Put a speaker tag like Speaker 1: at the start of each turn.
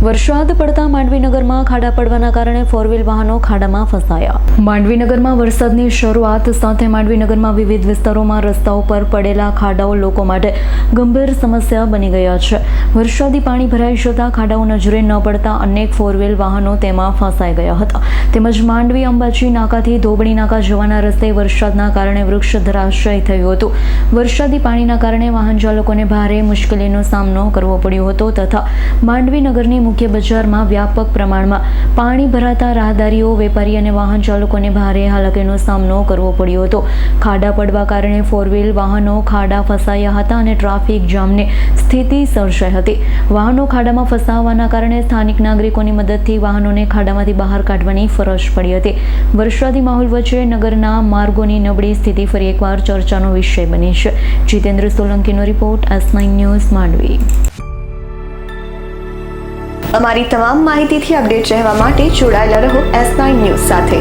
Speaker 1: વરસાદ પડતા માંડવીનગરમાં ખાડા પડવાના કારણે ફોર વ્હીલ વાહનો ખાડામાં ફસાયા। માંડવીનગરમાં વરસાદની શરૂઆત સાથે માંડવીનગરમાં વિવિધ વિસ્તારોમાં રસ્તાઓ પર પડેલા ખાડાઓ લોકો માટે ગંભીર સમસ્યા બની ગયા છે। વરસાદી પાણી ભરાઈ જતા ખાડાઓ નજરે ન પડતા અનેક ફોર વ્હીલ વાહનો તેમાં ફસાઈ ગયા હતા। તેમજ માંડવી અંબાજી નાકાથી ધોબણી નાકા જવાના રસ્તે વરસાદના કારણે વૃક્ષ ધરાશય થયું હતું। વરસાદી પાણીના કારણે વાહન ચાલકોને ભારે મુશ્કેલીનો સામનો કરવો પડ્યો હતો તથા માંડવીનગરની મુખ્ય બજારમાં વ્યાપક પ્રમાણમાં પાણી ભરાતા રાહદારીઓ, વેપારી અને વાહન ચાલકોને ભારે હાલાકીનો સામનો કરવો પડ્યો હતો। ખાડા પડવા કારણે ફોર વ્હીલ વાહનો ખાડા ફસાયા હતા અને ટ્રાફિક જામની સ્થિતિ સર્જાઈ હતી। વાહનો ખાડામાં ફસાવાના કારણે સ્થાનિક નાગરિકોની મદદથી વાહનોને ખાડામાંથી બહાર કાઢવાની ફરજ પડી હતી। વરસાદી માહોલ વચ્ચે નગરના માર્ગોની નબળી સ્થિતિ ફરી એકવાર ચર્ચાનો વિષય બની છે। જીતેન્દ્ર સોલંકીનો રિપોર્ટ, S9 ન્યૂઝ, માંડવી।
Speaker 2: અમારી તમામ માહિતીથી અપડેટ રહેવા માટે જોડાયેલા રહો S9 ન્યૂઝ સાથે।